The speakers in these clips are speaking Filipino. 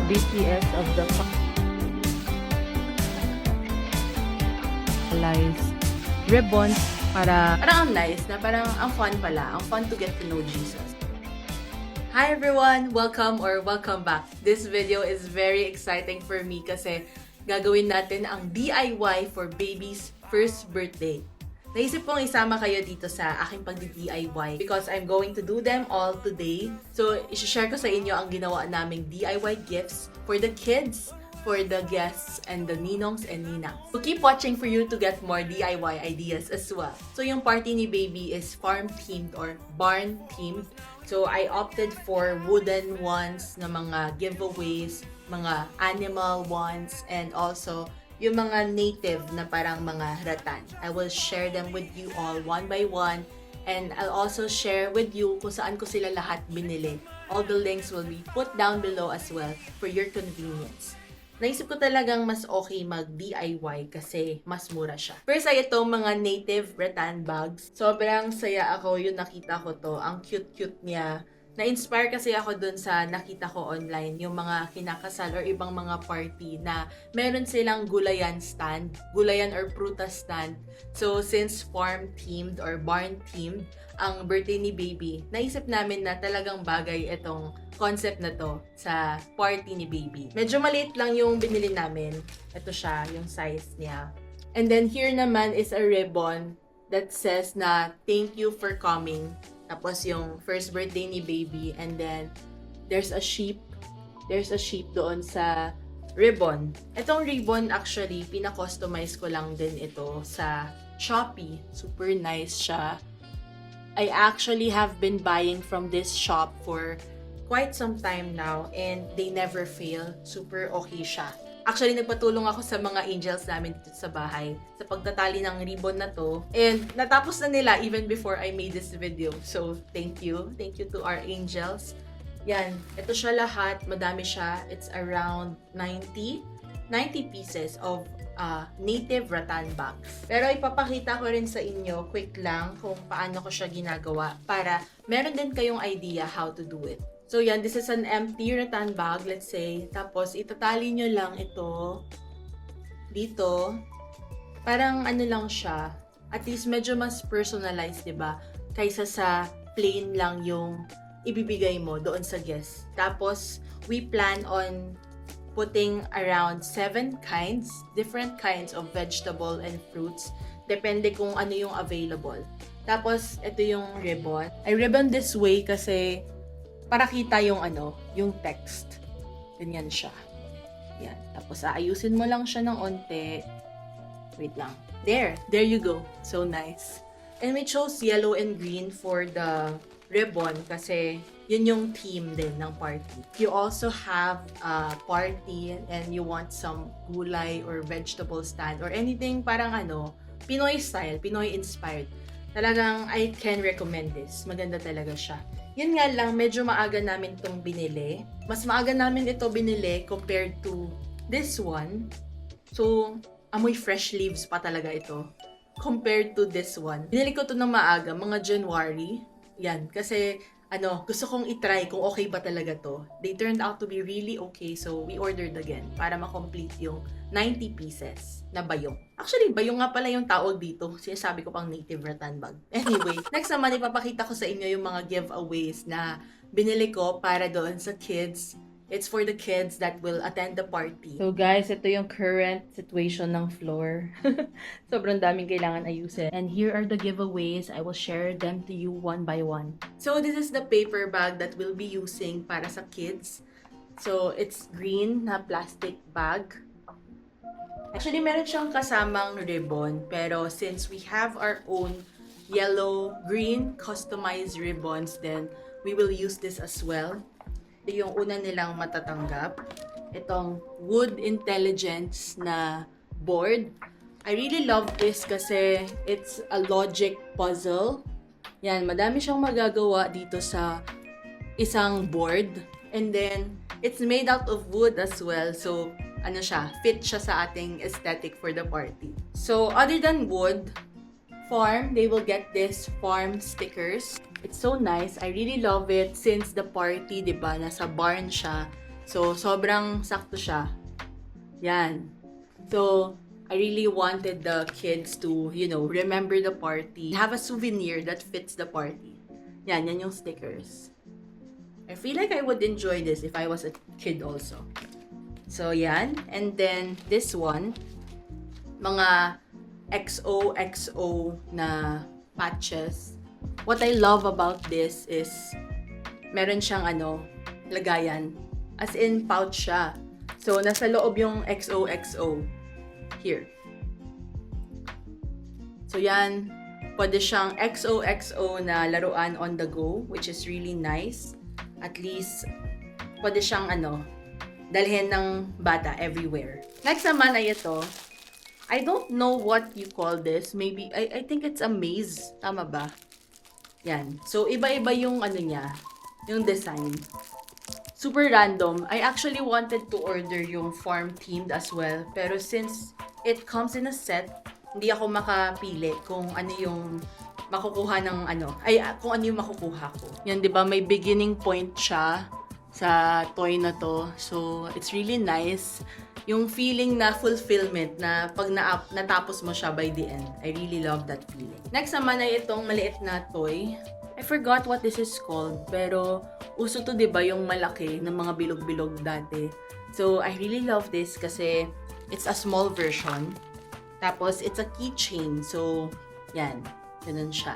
BTS of the lies ribbons para Parang ang nice na parang ang fun pala. Ang fun to get to know Jesus. Hi everyone! Welcome or welcome back. This video is very exciting for me kasi gagawin natin ang DIY for baby's first birthday. Naisip kong isama kayo dito sa aking pagdi-DIY because I'm going to do them all today. So, isi-share ko sa inyo ang ginawa naming DIY gifts for the kids, for the guests, and the ninongs and ninangs. So, keep watching for you to get more DIY ideas as well. So, yung party ni baby is farm-themed or barn-themed. So, I opted for wooden ones na mga giveaways, mga animal ones, and also yung mga native na parang mga ratan. I will share them with you all one by one, and I'll also share with you kung saan ko sila lahat binili. All the links will be put down below as well for your convenience. Naisip ko talagang mas okay mag-DIY kasi mas mura siya. First ay itong mga native rattan bags. Sobrang saya ako yung nakita ko to. Ang cute-cute niya. Na-inspire kasi ako dun sa nakita ko online, yung mga kinakasal or ibang mga party na meron silang gulayan stand, gulayan or prutas stand. So, since farm-themed or barn-themed ang birthday ni baby, naisip namin na talagang bagay itong concept na to sa party ni baby. Medyo maliit lang yung binili namin. Ito siya, yung size niya. And then here naman is a ribbon that says na thank you for coming. Tapos yung first birthday ni baby, and then there's a sheep. There's a sheep doon sa ribbon. Itong ribbon actually, pina-customize ko lang din ito sa Shopee. Super nice siya. I actually have been buying from this shop for quite some time now, and they never fail. Super okay siya. Actually, nagpatulong ako sa mga angels namin dito sa bahay sa pagtatali ng ribbon na to. And natapos na nila even before I made this video. So, thank you. Thank you to our angels. Yan. Ito siya lahat. Madami siya. It's around 90 pieces of native rattan bags. Pero ipapakita ko rin sa inyo, quick lang, kung paano ko siya ginagawa para meron din kayong idea how to do it. So yan, this is an empty rattan bag, let's say. Tapos itatali nyo lang ito dito. Parang ano lang siya. At least medyo mas personalized, 'di ba? Kaysa sa plain lang yung ibibigay mo doon sa guest. Tapos we plan on putting around 7 different kinds of vegetable and fruits. Depende kung ano yung available. Tapos ito yung ribbon. I ribbon this way kasi para kita yung yung text. Ganyan siya. Yan. Tapos aayusin mo lang siya ng onte. Wait lang. There you go. So nice. And we chose yellow and green for the ribbon kasi yun yung theme din ng party. You also have a party and you want some gulay or vegetable stand or anything parang Pinoy style, Pinoy inspired. Talagang I can recommend this. Maganda talaga siya. Yun nga lang, medyo maaga namin itong binili. Mas maaga namin ito binili compared to this one. So, amoy fresh leaves pa talaga ito. Compared to this one. Binili ko ito ng maaga, mga January. Yan, kasi gusto kong itry kung okay ba talaga to. They turned out to be really okay, so we ordered again para ma-complete yung 90 pieces na bayong. Actually, bayong nga pala yung tawag dito. Sinasabi ko pang native rattan bag. Anyway, next naman ipapakita ko sa inyo yung mga giveaways na binili ko para doon sa kids. It's for the kids that will attend the party. So guys, ito yung current situation ng floor. Sobrang daming kailangan ayusin. And here are the giveaways. I will share them to you one by one. So this is the paper bag that we'll be using para sa kids. So it's green na plastic bag. Actually, meron siyang kasamang ribbon. Pero since we have our own yellow-green customized ribbons, then we will use this as well. Yung una nilang matatanggap. Itong Wood Intelligence na board. I really love this kasi it's a logic puzzle. Yan, madami siyang magagawa dito sa isang board. And then, it's made out of wood as well. So, fit siya sa ating aesthetic for the party. So, other than wood, farm, they will get this farm stickers. It's so nice. I really love it since the party, 'di ba, nasa barn siya. So, sobrang sakto siya. Yan. So, I really wanted the kids to, remember the party. Have a souvenir that fits the party. Yan yung stickers. I feel like I would enjoy this if I was a kid also. So, yan. And then, this one, mga XOXO na patches. What I love about this is, meron siyang lagayan. As in, pouch siya. So, nasa loob yung XOXO. Here. So, yan. Pwede siyang XOXO na laruan on the go, which is really nice. At least, pwede siyang dalhin ng bata everywhere. Next naman ay ito. I don't know what you call this. Maybe, I think it's a maze. Tama ba? Yan. So, iba-iba yung niya. Yung design. Super random. I actually wanted to order yung farm themed as well. Pero since it comes in a set, hindi ako makapili kung ano yung makukuha ng kung ano yung makukuha ko. Yan, di ba? May beginning point siya sa toy na to. So, it's really nice. Yung feeling na fulfillment na pag natapos mo siya by the end. I really love that feeling. Next naman ay itong maliit na toy. I forgot what this is called, pero uso to, 'di ba, yung malaki ng mga bilog-bilog dati. So, I really love this kasi it's a small version. Tapos, it's a keychain. So, yan. Ganun siya.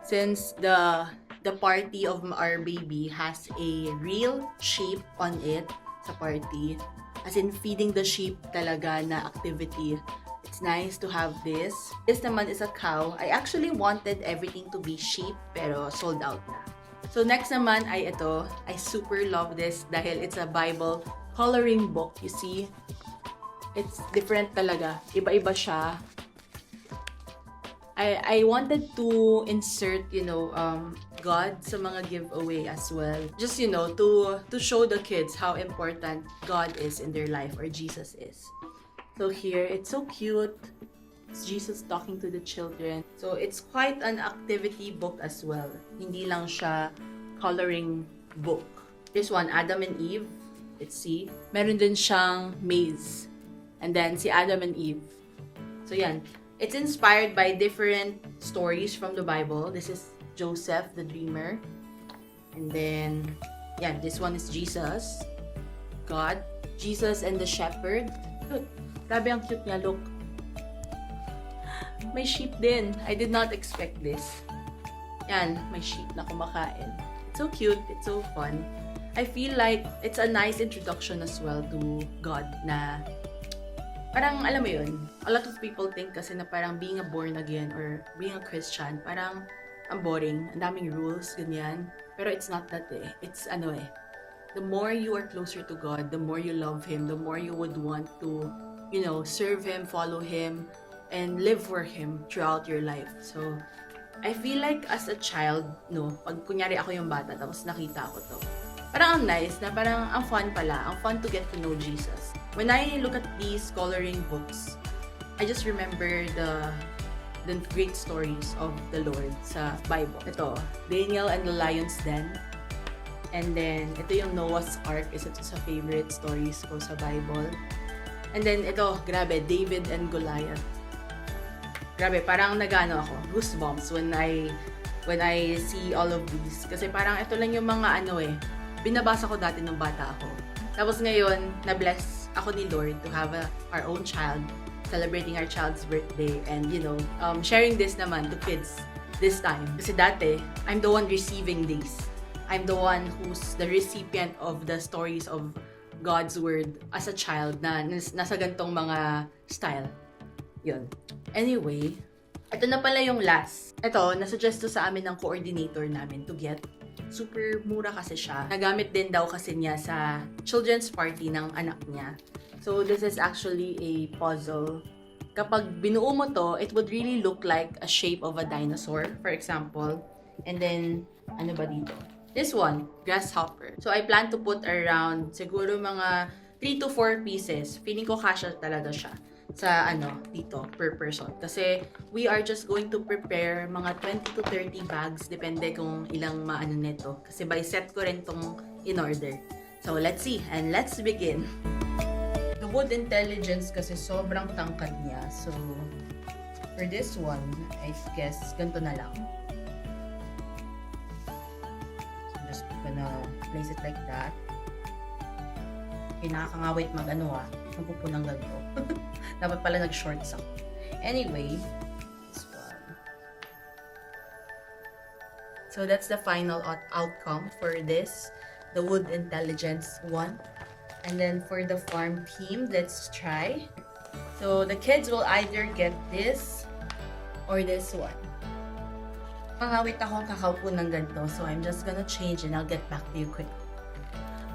Since the party of our baby has a real sheep on it sa party, as in feeding the sheep talaga na activity, it's nice to have this. This naman is a cow. I actually wanted everything to be sheep, pero sold out na. So next naman ay ito. I super love this dahil it's a Bible coloring book. You see? It's different talaga. Iba-iba siya. I wanted to insert, God sa mga giveaway as well. Just, to show the kids how important God is in their life, or Jesus is. So here, it's so cute. It's Jesus talking to the children. So it's quite an activity book as well. Hindi lang siya coloring book. This one, Adam and Eve. Let's see. Meron din siyang maze. And then si Adam and Eve. So yan. It's inspired by different stories from the Bible. This is Joseph, the dreamer. And then, yan, this one is Jesus. God. Jesus and the shepherd. Look. Grabe ang cute niya, look. May sheep din. I did not expect this. Yan, may sheep na kumakain. It's so cute. It's so fun. I feel like it's a nice introduction as well to God na parang, alam mo yun, a lot of people think kasi na parang being a born again or being a Christian, parang ang boring, ang daming rules, ganyan. Pero it's not that eh. It's the more you are closer to God, the more you love Him, the more you would want to serve Him, follow Him, and live for Him throughout your life. So, I feel like as a child, pag kunyari ako yung bata, tapos nakita ko to, parang ang nice na parang ang fun pala, ang fun to get to know Jesus. When I look at these coloring books, I just remember the great stories of the Lord sa Bible. Ito, Daniel and the Lion's Den. And then, ito yung Noah's Ark. Isa ito sa favorite stories ko sa Bible. And then, ito, grabe, David and Goliath. Grabe, parang nagano ako, goosebumps when I see all of these. Kasi parang ito lang yung mga binabasa ko dati nung bata ako. Tapos ngayon, na-bless ako ni Lord to have our own child, celebrating our child's birthday, and sharing this naman to kids this time. Kasi dati, I'm the one receiving these. I'm the one who's the recipient of the stories of God's Word as a child na nasa gantong mga style. Yun. Anyway, ito na pala yung last. Ito, nasuggest to sa amin ng coordinator namin to get. Super mura kasi siya. Nagamit din daw kasi niya sa children's party ng anak niya. So, this is actually a puzzle. Kapag binuo mo to, it would really look like a shape of a dinosaur, for example. And then, ano ba dito? This one, grasshopper. So, I plan to put around siguro mga 3 to 4 pieces. Feeling ko kasha talaga siya. sa dito per person. Kasi we are just going to prepare mga 20 to 30 bags depende kung ilang maano nito. Kasi by set ko rin tong in order. So let's see and let's begin. The Wood Intelligence kasi sobrang tangkad niya. So for this one, I guess ganito na lang. So just gonna place it like that. Okay, nakakangawit magpupunang ganito. Dapat pala nag-shorts ako. Anyway, this one. So that's the final outcome for this, the Wood Intelligence one. And then for the farm team, let's try. So the kids will either get this or this one. Mangawit akong kakaupo ng ganito, so I'm just gonna change and I'll get back to you quick.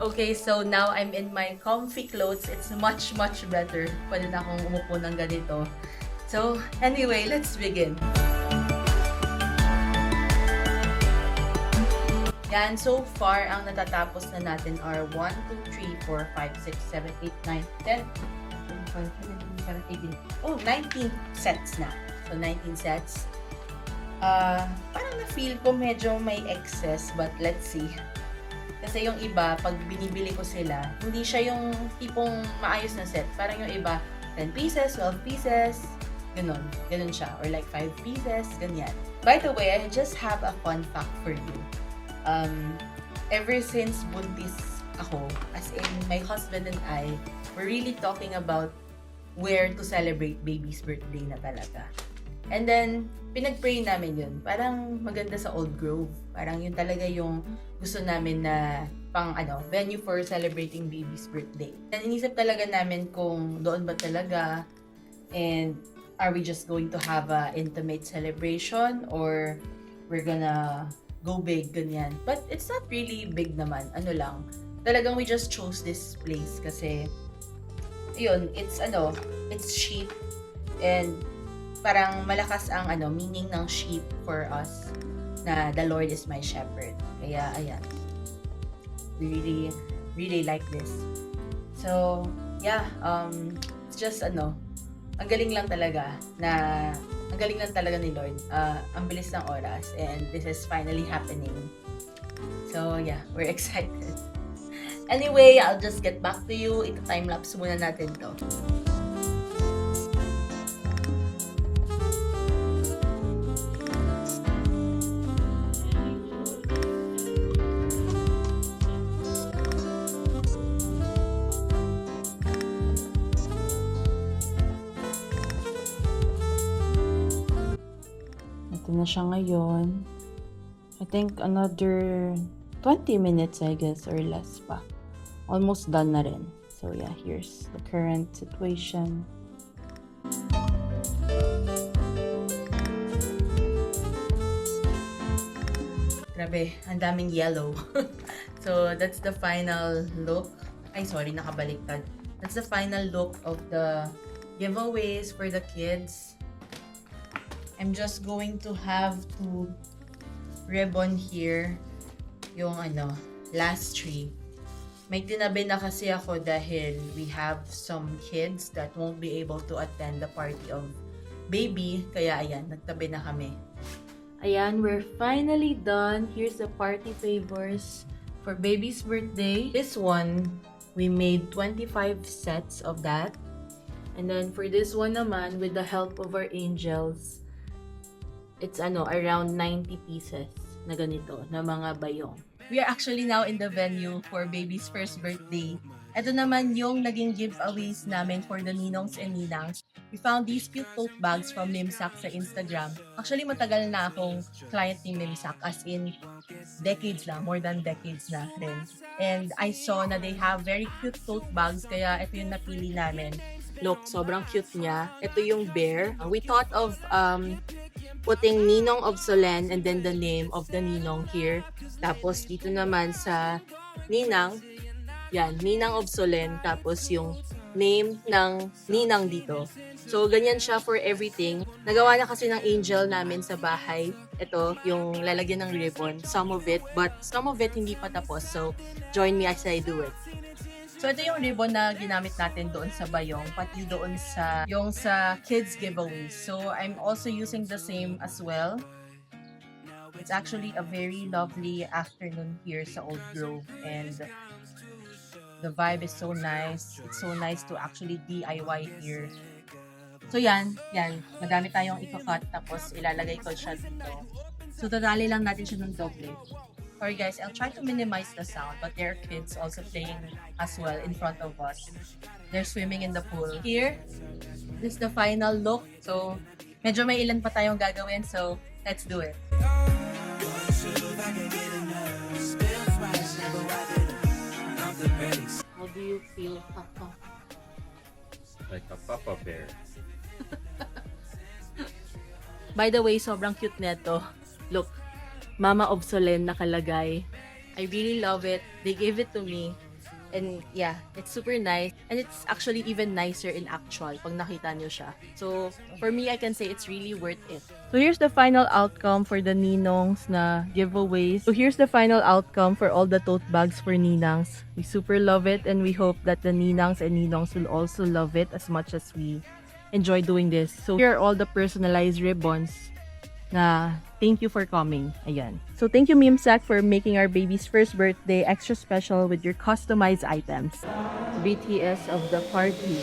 Okay, so now I'm in my comfy clothes. It's much better. Pwede na akong umupo ng ganito. So, anyway, let's begin. Yan, so far, ang natatapos na natin are 1, 2, 3, 4, 5, 6, 7, 8, 9, 10, 19 sets na. So, 19 sets. Parang na-feel ko medyo may excess, but let's see. Kasi yung iba, pag binibili ko sila, hindi siya yung tipong maayos na set. Parang yung iba, 10 pieces, 12 pieces, ganun. Ganun siya. Or like 5 pieces, ganyan. By the way, I just have a fun fact for you. Ever since buntis ako, as in my husband and I, we're really talking about where to celebrate baby's birthday na talaga. And then, pinag-pray namin yun. Parang maganda sa Old Grove. Parang yun talaga yung gusto namin na pang venue for celebrating baby's birthday. And inisip talaga namin kung doon ba talaga and are we just going to have a intimate celebration or we're gonna go big, ganyan. But it's not really big naman. Lang. Talagang we just chose this place kasi yun, it's cheap and parang malakas ang meaning ng sheep for us na the Lord is my shepherd. Kaya ayan. We really like this. So, yeah, it's just ang galing lang talaga ni Lord. Ang bilis ng oras and this is finally happening. So, yeah, we're excited. Anyway, I'll just get back to you. Ito time-lapse muna natin to. Ito na siya ngayon. I think another 20 minutes, I guess, or less pa. Almost done na rin. So yeah, here's the current situation. Grabe, ang daming yellow. So, that's the final look. Ay, sorry, nakabaliktad. That's the final look of the giveaways for the kids. I'm just going to have to ribbon here yung last tree. May tinabi na kasi ako dahil we have some kids that won't be able to attend the party of baby. Kaya ayan, nagtabi na kami. Ayan, we're finally done. Here's the party favors for baby's birthday. This one, we made 25 sets of that. And then for this one naman, with the help of our angels, it's around 90 pieces na ganito, na mga bayong. We are actually now in the venue for baby's first birthday. Ito naman yung naging giveaways namin for the ninongs and ninangs. We found these cute tote bags from Mimsak sa Instagram. Actually, matagal na akong client ni Mimsak, as in decades na, more than decades na rin. And I saw na they have very cute tote bags, kaya ito yung napili namin. Look, sobrang cute niya. Ito yung bear. We thought of putting Ninong of Solen and then the name of the Ninong here. Tapos dito naman sa Ninang, yan, Ninang of Solen. Tapos yung name ng Ninang dito. So, ganyan siya for everything. Nagawa na kasi ng angel namin sa bahay. Ito, yung lalagyan ng ribbon. Some of it, but some of it hindi pa tapos. So, join me as I do it. So ito yung ribbon na ginamit natin doon sa Bayong, pati doon sa yung sa kids giveaways. So I'm also using the same as well. It's actually a very lovely afternoon here sa Old Grove, and the vibe is so nice. It's so nice to actually DIY here. So yan. Madami tayong iko-cut tapos ilalagay ko siya dito. So tatali lang natin siya ng doble. Sorry guys, I'll try to minimize the sound, but there are kids also playing as well in front of us. They're swimming in the pool. Here, this is the final look. So, medyo may ilan pa tayong gagawin, so let's do it. How do you feel, Papa? Like a Papa Bear. By the way, sobrang cute neto. Look, Mama of Solen nakalagay. I really love it. They gave it to me. And yeah, it's super nice. And it's actually even nicer in actual pag nakita nyo siya. So, for me, I can say it's really worth it. So, here's the final outcome for the Ninongs na giveaways. So, here's the final outcome for all the tote bags for Ninangs. We super love it, and we hope that the Ninangs and Ninongs will also love it as much as we enjoy doing this. So, here are all the personalized ribbons na thank you for coming. Ayan. So, thank you, Mimsak, for making our baby's first birthday extra special with your customized items. BTS of the party.